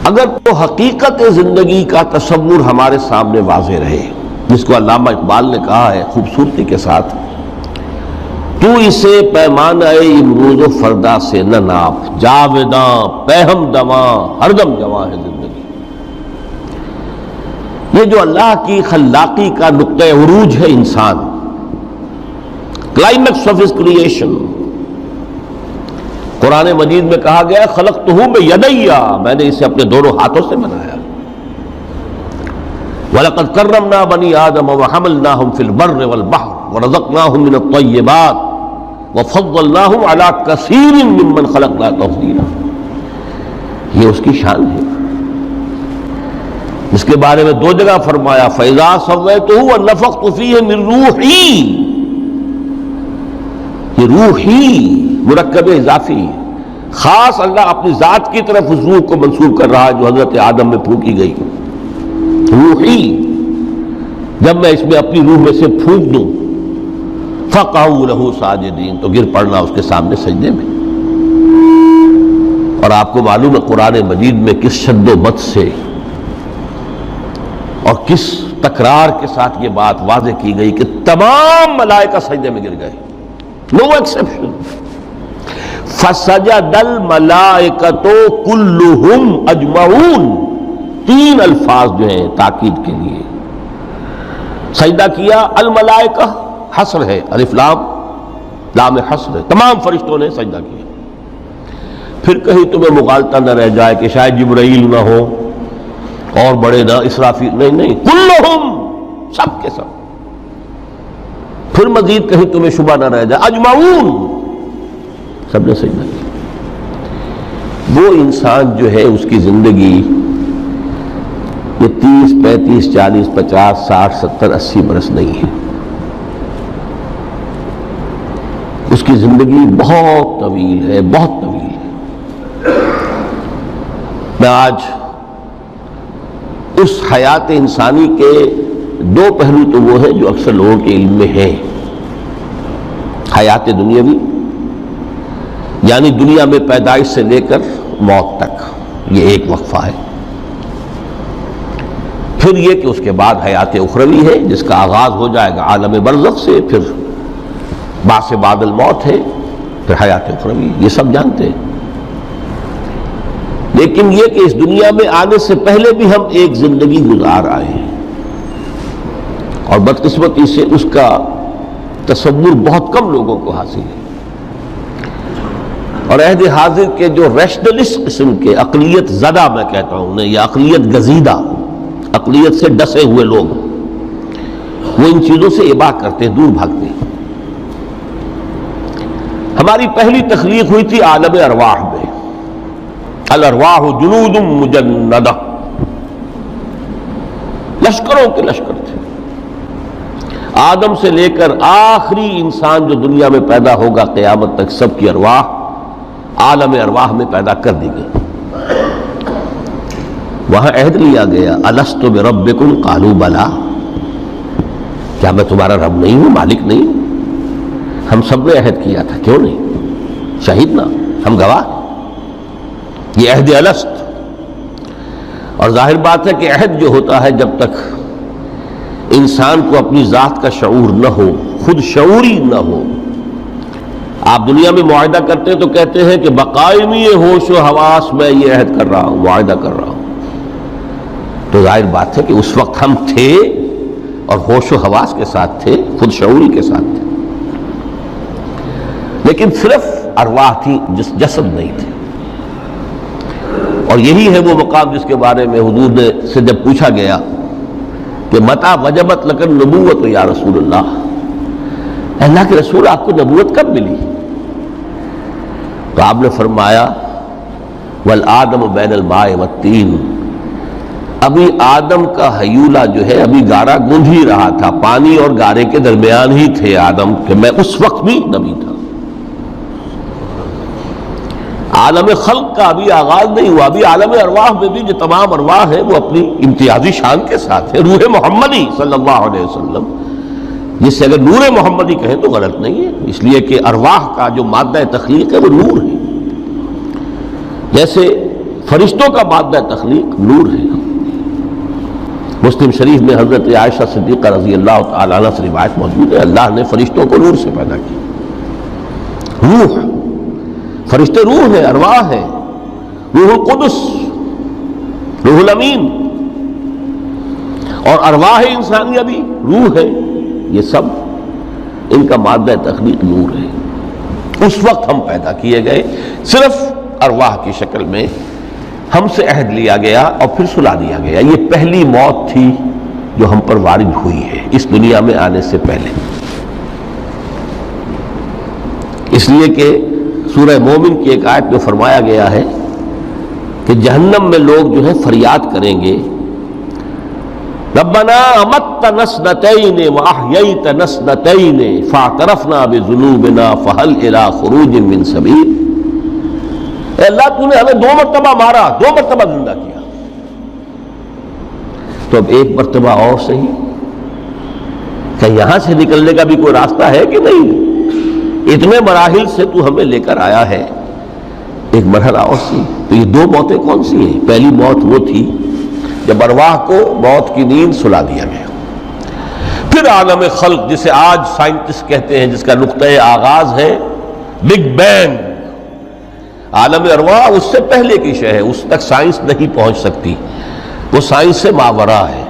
اگر تو حقیقت زندگی کا تصور ہمارے سامنے واضح رہے، جس کو علامہ اقبال نے کہا ہے خوبصورتی کے ساتھ، تو اسے پیمانہ امروز و فردا سے نہ ناپ، جاویداں پہم دواں ہر دم جواں ہے زندگی۔ یہ جو اللہ کی خلاقی کا نقطہ عروج ہے انسان، کلائمیکس آف ہز کریشن، قرآن مجید میں کہا گیا خلقتہ بیدی، میں نے اسے اپنے دونوں ہاتھوں سے بنایا۔ وَلَقَدْ كَرَّمْنَا بَنِي آدَمَ وَحَمَلْنَاهُمْ فِي الْبَرِّ وَالْبَحْرِ وَرَزَقْنَاهُمْ مِنَ الطَّيِّبَاتِ وَفَضَّلْنَاهُمْ عَلَى كَثِيرٍ مِّمَّنْ خَلَقْنَا تَفْضِيلًا۔ یہ اس کی شان ہے، اس کے بارے میں دو جگہ فرمایا فَإِذَا سَوَّيْتُهُ وَنَفَخْتُ فِيهِ مِن رُوحِي، یہ روحی مرکب اضافی، خاص اللہ اپنی ذات کی طرف اس روح کو منسوب کر رہا ہے جو حضرت آدم میں پھونکی گئی، روحی۔ جب میں اس میں اپنی روح میں سے پھونک دوں فَقَعُوا لَهُ سَاجِدِينَ، تو گر پڑنا اس کے سامنے سجدے میں۔ اور آپ کو معلوم ہے قرآن مجید میں کس شد و مت سے اور کس تکرار کے ساتھ یہ بات واضح کی گئی کہ تمام ملائکہ سجدے میں گر گئے، نو ایکسیپشن۔ فَسَجَدَ الْمَلَائِكَةُ كُلُّهُمْ أَجْمَعُونَ، تین الفاظ جو ہیں تاکید کے لیے، سجدہ کیا الملائکہ، حصر ہے، الف لام لام حصر ہے، تمام فرشتوں نے سجدہ کیا۔ پھر کہیں تمہیں مغالطہ نہ رہ جائے کہ شاید جبرائیل نہ ہو اور بڑے نہ اسرافیل، نہیں، کلہم، سب کے سب۔ پھر مزید کہیں تمہیں شبہ نہ رہ جائے اجمعون، سب نے سجدہ کیا۔ وہ انسان جو ہے اس کی زندگی یہ 30 35 40 50 60 70 80 برس نہیں ہے، اس کی زندگی بہت طویل ہے، بہت طویل ہے۔ میں آج اس حیات انسانی کے دو پہلو تو وہ ہیں جو اکثر لوگوں کے علم میں ہیں، حیات دنیاوی یعنی دنیا میں پیدائش سے لے کر موت تک، یہ ایک وقفہ ہے۔ پھر یہ کہ اس کے بعد حیات اخروی ہے جس کا آغاز ہو جائے گا عالم برزخ سے، پھر بعث بعد الموت ہے، پھر حیات اخروی، یہ سب جانتے ہیں۔ لیکن یہ کہ اس دنیا میں آنے سے پہلے بھی ہم ایک زندگی گزار آئے ہیں، اور بدقسمتی سے اس کا تصور بہت کم لوگوں کو حاصل ہے۔ اور عہد حاضر کے جو ریشنلسٹ قسم کے عقلیت زدہ میں کہتا ہوں یا عقلیت گزیدہ، عقلیت سے ڈسے ہوئے لوگ، وہ ان چیزوں سے ابا کرتے ہیں، دور بھاگتے ہیں۔ ہماری پہلی تخلیق ہوئی تھی عالم ارواح میں، الارواح جنود مجندہ، لشکروں کے لشکر تھے۔ آدم سے لے کر آخری انسان جو دنیا میں پیدا ہوگا قیامت تک، سب کی ارواح عالم ارواح میں پیدا کر دی گئی۔ وہاں عہد لیا گیا الست بربکم قالوا بلا، کیا میں تمہارا رب نہیں ہوں، مالک نہیں ہوں؟ ہم سب نے عہد کیا تھا، کیوں نہیں؟ شہید نا، ہم گواہ، یہ عہد الست۔ اور ظاہر بات ہے کہ عہد جو ہوتا ہے جب تک انسان کو اپنی ذات کا شعور نہ ہو، خود شعوری نہ ہو، آپ دنیا میں معاہدہ کرتے ہیں تو کہتے ہیں کہ بقائمی ہوش و حواس میں یہ عہد کر رہا ہوں، معاہدہ کر رہا ہوں، تو ظاہر بات ہے کہ اس وقت ہم تھے اور ہوش و حواس کے ساتھ تھے، خود شعوری کے ساتھ تھے، لیکن صرف ارواح تھی، جسد نہیں تھے۔ اور یہی ہے وہ مقام جس کے بارے میں حضور سے جب پوچھا گیا کہ متى وجبت لک النبوۃ یا رسول اللہ، اللہ کے رسول آپ کو نبوت کب ملی؟ تو آپ نے فرمایا والآدم بین الماء والطین، ابھی آدم کا ہیولہ جو ہے ابھی گارا گوندھ ہی رہا تھا، پانی اور گارے کے درمیان ہی تھے آدم، کہ میں اس وقت بھی نبی تھا۔ عالم خلق کا ابھی آغاز نہیں ہوا، ابھی عالم ارواح میں بھی جو تمام ارواح ہیں وہ اپنی امتیازی شان کے ساتھ ہے۔ روح محمدی صلی اللہ علیہ وسلم، جس سے اگر نور محمدی کہیں تو غلط نہیں ہے، اس لیے کہ ارواح کا جو مادہ تخلیق ہے وہ نور ہے۔ جیسے فرشتوں کا مادہ تخلیق نور ہے۔ مسلم شریف میں حضرت عائشہ صدیقہ رضی اللہ تعالیٰ عنہ سے روایت موجود ہے، اللہ نے فرشتوں کو نور سے پیدا کیا۔ روح، فرشتے روح ہے، ارواح ہے، روح القدس، روح الامین، اور ارواح انسانیہ بھی روح ہے، یہ سب ان کا مادہ تخلیق نور ہے۔ اس وقت ہم پیدا کیے گئے، صرف ارواح کی شکل میں ہم سے عہد لیا گیا اور پھر سلا دیا گیا۔ یہ پہلی موت تھی جو ہم پر وارد ہوئی ہے اس دنیا میں آنے سے پہلے، اس لیے کہ سورہ مومن کی ایک آیت میں فرمایا گیا ہے کہ جہنم میں لوگ جو ہے فریاد کریں گے، ربنا امتنا اثنتین واحییتنا اثنتین فاعترفنا بذنوبنا فهل الى خروج من سبیل۔ اے اللہ تو نے ہمیں 2 مرتبہ مارا، 2 مرتبہ زندہ کیا، تو اب 1 مرتبہ اور صحیح، کہ یہاں سے نکلنے کا بھی کوئی راستہ ہے کہ نہیں؟ اتنے مراحل سے تو ہمیں لے کر آیا ہے، ایک مرحلہ اور سی۔ تو یہ 2 موتیں کون سی ہیں؟ پہلی موت وہ تھی جب ارواح کو موت کی نیند سلا دیا گیا۔ پھر عالم خلق، جسے آج سائنٹسٹ کہتے ہیں، جس کا نقطۂ آغاز ہے بگ بینگ، عالم ارواح اس سے پہلے کی شے ہے، اس تک سائنس نہیں پہنچ سکتی، وہ سائنس سے ماورا ہے۔